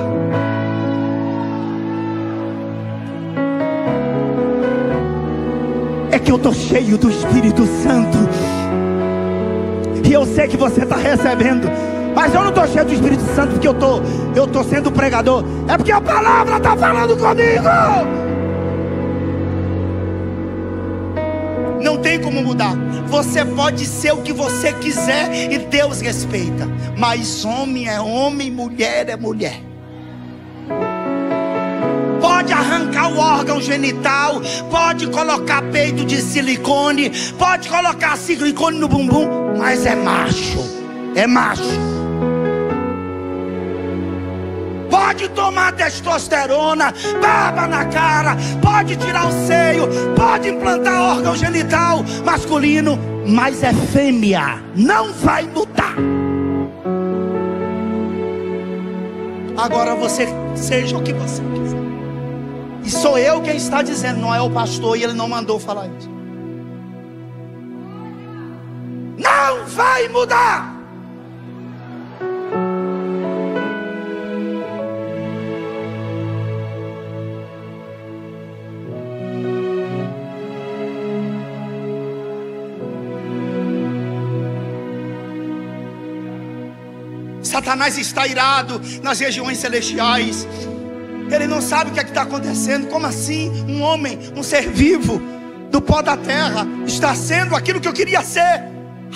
É que eu estou cheio do Espírito Santo. E eu sei que você está recebendo. Mas eu não estou cheio do Espírito Santo porque eu estou sendo pregador. É porque a palavra está falando comigo. Não tem como mudar. Você pode ser o que você quiser e Deus respeita. Mas homem é homem, mulher é mulher. Pode arrancar o órgão genital, pode colocar peito de silicone, pode colocar silicone no bumbum, mas é macho. É macho. Pode tomar testosterona, baba na cara, pode tirar o seio, pode implantar órgão genital masculino, mas é fêmea, não vai mudar. Agora você seja o que você quiser. E sou eu quem está dizendo, não é o pastor, e ele não mandou falar isso. Não vai mudar. Satanás está irado nas regiões celestiais. Ele não sabe o que é que está acontecendo. Como assim um homem, um ser vivo do pó da terra está sendo aquilo que eu queria ser,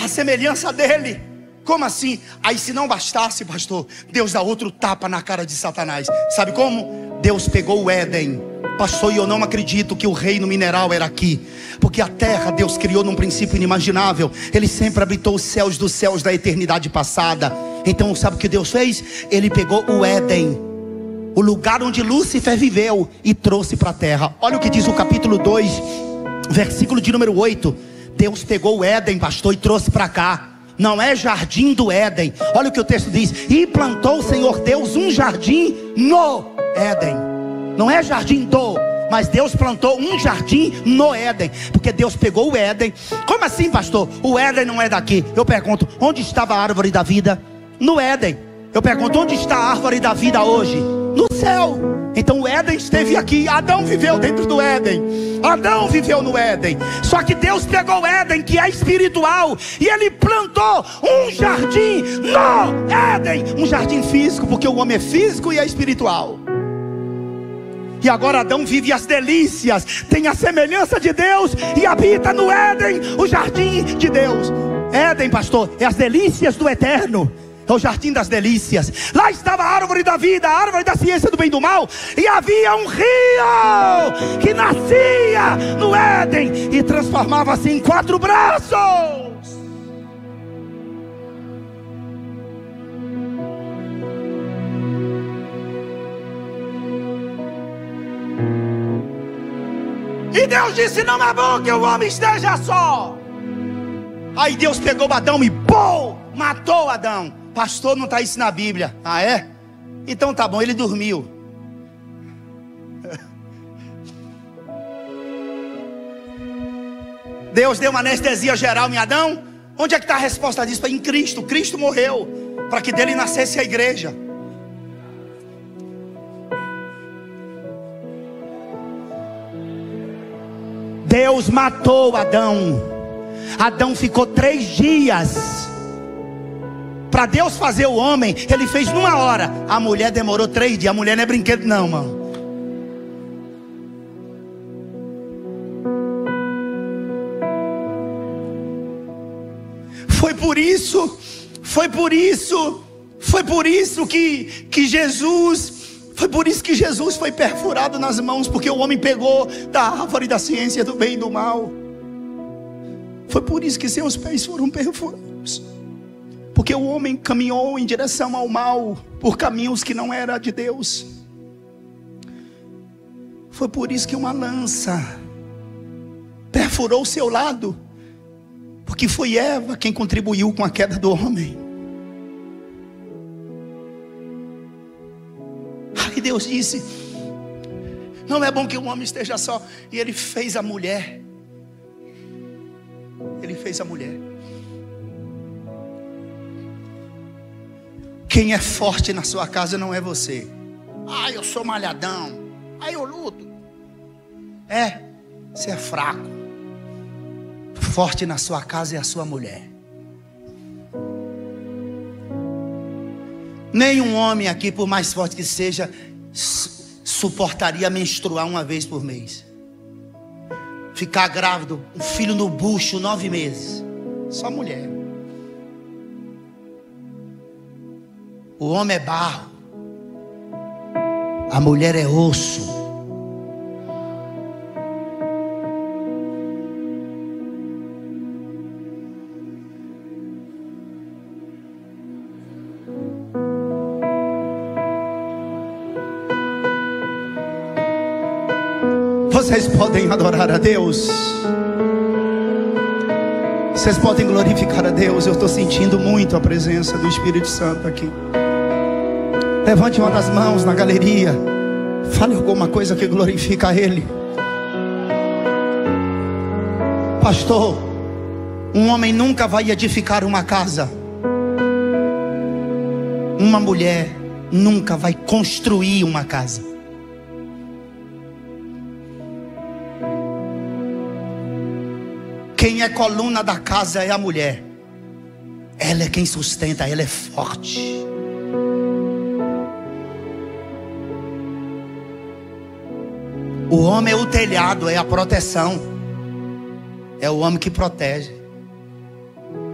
a semelhança dele? Como assim? Aí se não bastasse, pastor, Deus dá outro tapa na cara de Satanás. Sabe como? Deus pegou o Éden. Pastor, e eu não acredito que o reino mineral era aqui, porque a terra Deus criou num princípio inimaginável. Ele sempre habitou os céus dos céus da eternidade passada. Então sabe o que Deus fez? Ele pegou o Éden, o lugar onde Lúcifer viveu, e trouxe para a terra. Olha o que diz o capítulo 2, versículo de número 8. Deus pegou o Éden, pastor, e trouxe para cá. Não é jardim do Éden. Olha o que o texto diz: e plantou o Senhor Deus um jardim no Éden. Não é jardim do, mas Deus plantou um jardim no Éden, porque Deus pegou o Éden. Como assim, pastor? O Éden não é daqui. Eu pergunto, onde estava a árvore da vida? No Éden. Eu pergunto, onde está a árvore da vida hoje? No céu. Então o Éden esteve aqui. Adão viveu dentro do Éden. Adão viveu no Éden. Só que Deus pegou o Éden, que é espiritual, e Ele plantou um jardim no Éden. Um jardim físico, porque o homem é físico e é espiritual. E agora Adão vive as delícias, tem a semelhança de Deus e habita no Éden, o jardim de Deus. Éden, pastor, é as delícias do eterno. É o jardim das delícias. Lá estava a árvore da vida, a árvore da ciência do bem e do mal. E havia um rio que nascia no Éden e transformava-se em 4 braços. E Deus disse: não é bom que o homem esteja só. Aí Deus pegou Adão e pô, matou Adão. Pastor, não está isso na Bíblia. Ah, é? Então tá bom, ele dormiu. Deus deu uma anestesia geral em Adão. Onde é que está a resposta disso? Em Cristo. Cristo morreu para que dele nascesse a igreja. Deus matou Adão. Adão ficou 3 dias. Para Deus fazer o homem, Ele fez numa hora. A mulher demorou 3 dias. A mulher não é brinquedo não, mano. Foi por isso que Jesus... Foi por isso que Jesus foi perfurado nas mãos, porque o homem pegou da árvore da ciência do bem e do mal. Foi por isso que seus pés foram perfurados, porque o homem caminhou em direção ao mal, por caminhos que não eram de Deus. Foi por isso que uma lança perfurou o seu lado, porque foi Eva quem contribuiu com a queda do homem. Aí Deus disse: não é bom que o homem esteja só. E Ele fez a mulher. Ele fez a mulher. Quem é forte na sua casa não é você. Ah, eu sou malhadão. Aí eu luto. Você é fraco. Forte na sua casa é a sua mulher. Nenhum homem aqui, por mais forte que seja, suportaria menstruar uma vez por mês. Ficar grávido, um filho no bucho 9 meses. Só mulher. O homem é barro, a mulher é osso. Vocês podem adorar a Deus. Vocês podem glorificar a Deus. Eu estou sentindo muito a presença do Espírito Santo aqui. Levante uma das mãos na galeria. Fale alguma coisa que glorifica a Ele. Pastor, um homem nunca vai edificar uma casa. Uma mulher nunca vai construir uma casa. Quem é coluna da casa é a mulher. Ela é quem sustenta, ela é forte. O homem é o telhado, é a proteção. É o homem que protege.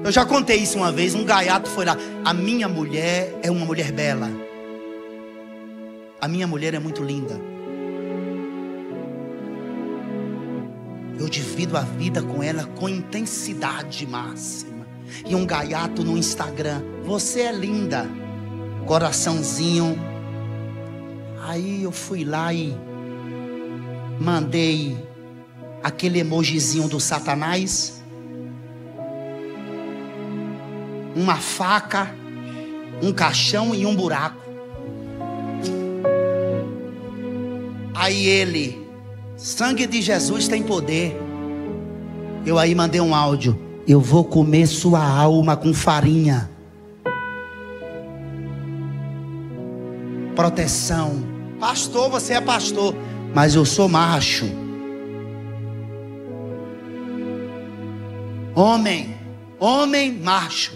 Eu já contei isso uma vez. Um gaiato foi lá. A minha mulher é uma mulher bela. A minha mulher é muito linda. Eu divido a vida com ela com intensidade máxima. E um gaiato no Instagram: você é linda, coraçãozinho. Aí eu fui lá e mandei aquele emojizinho do Satanás, uma faca, um caixão e um buraco. Aí ele: sangue de Jesus tem poder. Eu aí mandei um áudio: eu vou comer sua alma com farinha. Proteção. Pastor, você é pastor, mas eu sou macho. Homem macho.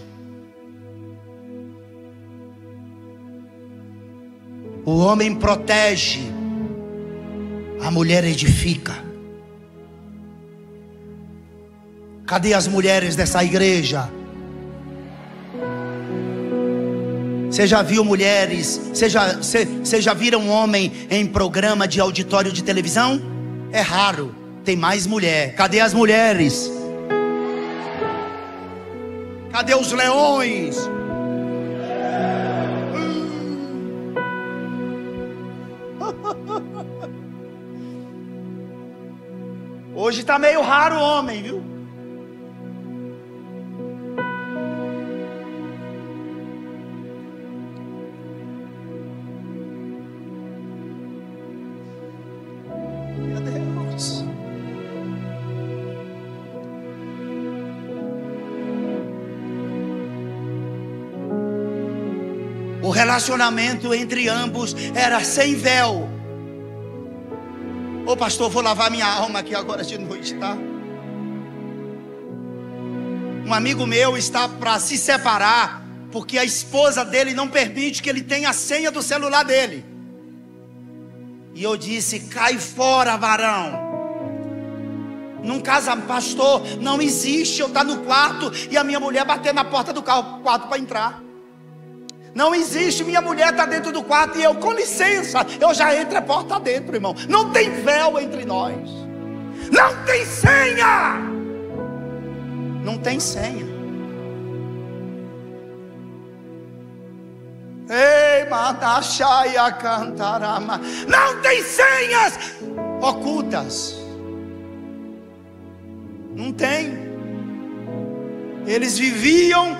O homem protege, a mulher edifica. Cadê as mulheres dessa igreja? Você já viu mulheres? Você já viram um homem em programa de auditório de televisão? É raro, tem mais mulher. Cadê as mulheres? Cadê os leões? Hoje está meio raro o homem, viu? Meu Deus. O relacionamento entre ambos era sem véu. Ô pastor, vou lavar minha alma aqui agora de noite, tá? Um amigo meu está para se separar porque a esposa dele não permite que ele tenha a senha do celular dele. E eu disse: cai fora, varão. Num caso, pastor, não existe eu estar no quarto e a minha mulher bater na porta do quarto para entrar. Não existe, minha mulher está dentro do quarto e eu, com licença, eu já entro a porta dentro, irmão. Não tem véu entre nós. Não tem senha. Não tem senha. Ei, matachaia cantarama. Não tem senhas ocultas. Não tem. Eles viviam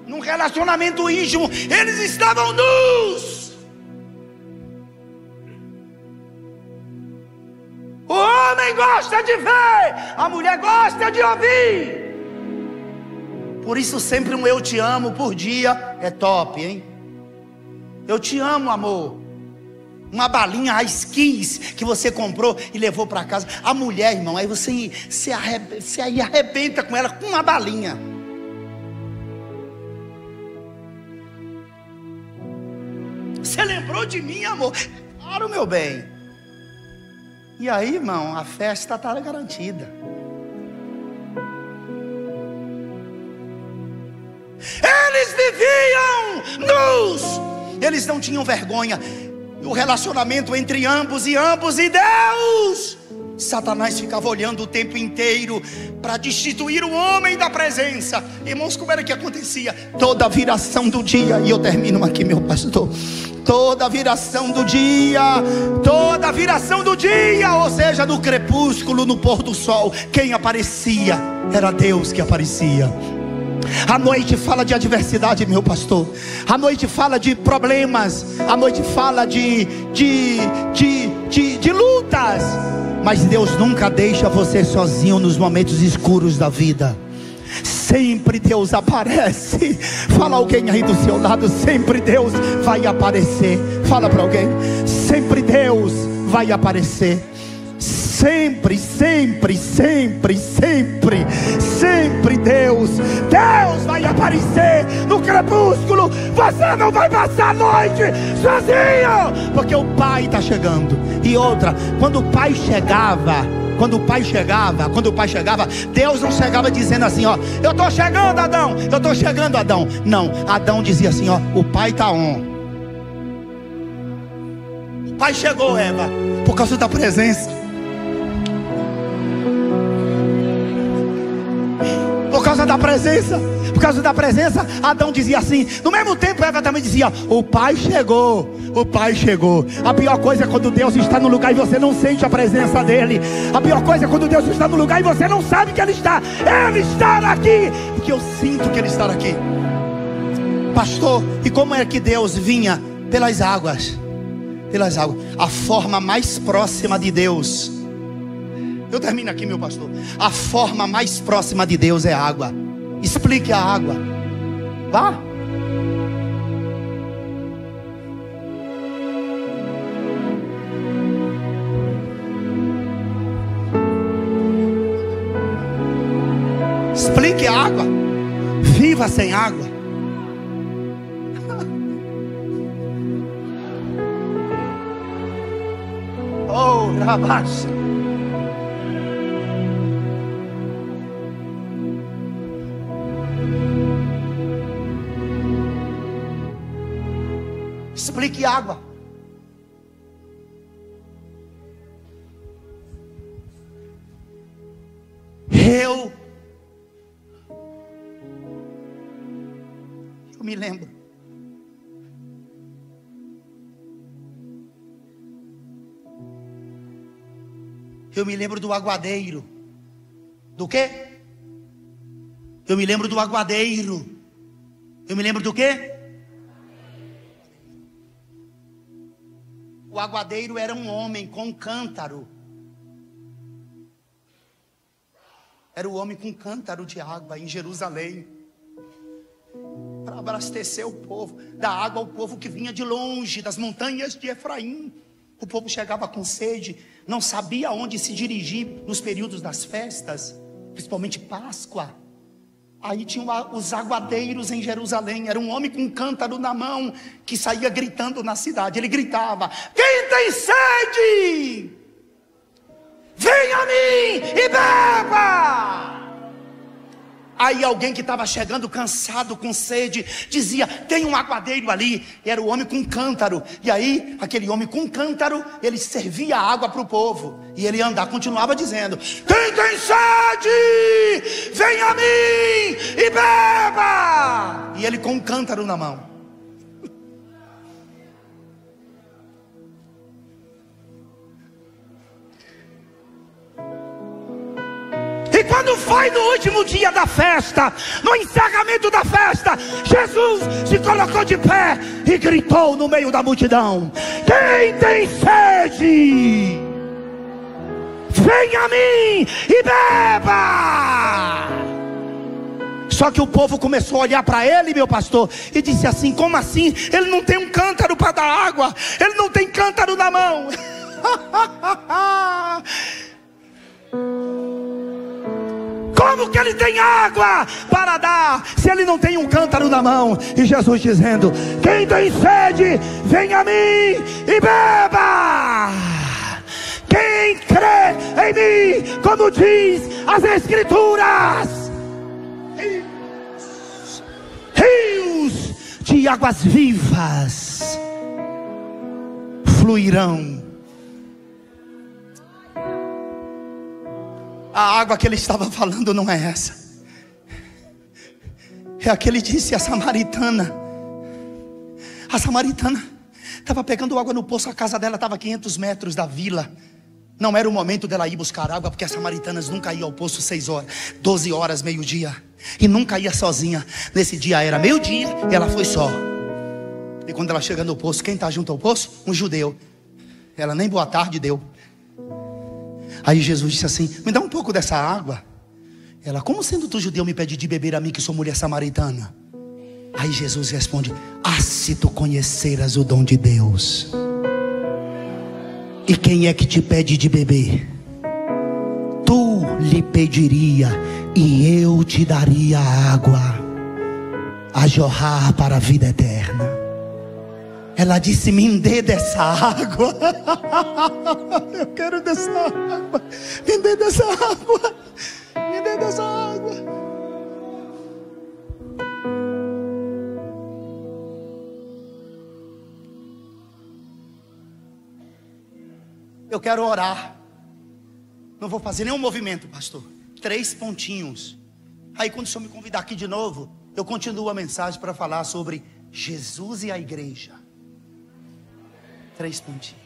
num relacionamento íntimo. Eles estavam nus. O homem gosta de ver, a mulher gosta de ouvir. Por isso sempre um eu te amo por dia é top, hein? Eu te amo, amor. Uma balinha High Kiss que você comprou e levou para casa. A mulher, irmão, aí você arrebenta com ela com uma balinha. Você lembrou de mim, amor? Claro, meu bem. E aí, irmão, a festa está garantida. Eles viviam nus. Eles não tinham vergonha. O relacionamento entre ambos e Deus. Satanás ficava olhando o tempo inteiro para destituir o homem da presença. Irmãos, como era que acontecia? Toda viração do dia, e eu termino aqui, meu pastor. Toda viração do dia, ou seja, no crepúsculo, no pôr do sol, quem aparecia era Deus que aparecia. A noite fala de adversidade, meu pastor. A noite fala de problemas. A noite fala de lutas. Mas Deus nunca deixa você sozinho nos momentos escuros da vida. Sempre Deus aparece. Fala alguém aí do seu lado. Sempre Deus vai aparecer. Fala para alguém. Sempre Deus vai aparecer. Sempre, sempre, sempre, sempre, sempre Deus vai aparecer no crepúsculo. Você não vai passar a noite sozinho, porque o Pai está chegando. E outra, quando o Pai chegava, quando o pai chegava, Deus não chegava dizendo assim, ó, eu estou chegando, Adão, eu estou chegando, Adão. Não, Adão dizia assim, ó, o pai está on. O pai chegou, Eva, por causa da presença. Por causa da presença. Por causa da presença, Adão dizia assim. No mesmo tempo, Eva também dizia, o pai chegou. O pai chegou. A pior coisa é quando Deus está no lugar e você não sente a presença dele. A pior coisa é quando Deus está no lugar e você não sabe que ele está. Ele está aqui. Porque eu sinto que ele está aqui. Pastor, e como é que Deus vinha? Pelas águas. Pelas águas. A forma mais próxima de Deus. Eu termino aqui, meu pastor. A forma mais próxima de Deus é a água. Explique a água. Vá. Explique a água. Viva sem água. Oh, rabaxa. Explique água. Eu me lembro. Eu me lembro do aguadeiro. Do quê? Eu me lembro do aguadeiro. Eu me lembro do quê? O aguadeiro era um homem com um cântaro. Era o homem com um cântaro de água em Jerusalém, para abastecer o povo da água, o povo que vinha de longe, das montanhas de Efraim. O povo chegava com sede, não sabia onde se dirigir nos períodos das festas, principalmente Páscoa. Aí tinham os aguadeiros em Jerusalém. Era um homem com um cântaro na mão, que saía gritando na cidade. Ele gritava: quem tem sede, venha a mim e beba. Aí alguém que estava chegando cansado, com sede, dizia: tem um aguadeiro ali. E era o homem com um cântaro. E aí aquele homem com um cântaro, ele servia água para o povo. E ele continuava dizendo: quem tem sede, vem a mim e beba. E ele com um cântaro na mão. E quando foi no último dia da festa, no encerramento da festa, Jesus se colocou de pé e gritou no meio da multidão: quem tem sede, venha a mim e beba. Só que o povo começou a olhar para ele, meu pastor, e disse assim: como assim? Ele não tem um cântaro para dar água, ele não tem cântaro na mão. Como que ele tem água para dar, se ele não tem um cântaro na mão? E Jesus dizendo: quem tem sede, vem a mim e beba. Quem crê em mim, como diz as Escrituras, rios de águas vivas fluirão. A água que ele estava falando não é essa. É a que ele disse a samaritana. A samaritana estava pegando água no poço. A casa dela estava a 500 metros da vila. Não era o momento dela ir buscar água, porque as samaritanas nunca iam ao poço 6 horas, 12 horas, meio-dia. E nunca ia sozinha. Nesse dia era meio-dia e ela foi só. E quando ela chega no poço, quem está junto ao poço? Um judeu. Ela nem boa tarde deu. Aí Jesus disse assim: me dá um pouco dessa água. Ela: como sendo tu judeu me pede de beber a mim, que sou mulher samaritana? Aí Jesus responde: ah, se tu conheceras o dom de Deus, e quem é que te pede de beber, tu lhe pediria, e eu te daria água a jorrar para a vida eterna. Ela disse: me dê dessa água. Eu quero dessa água. Me dê dessa água. Me dê dessa água. Eu quero orar. Não vou fazer nenhum movimento, pastor. 3 pontinhos. Aí quando o senhor me convidar aqui de novo, eu continuo a mensagem para falar sobre Jesus e a igreja. 3 pontinhos.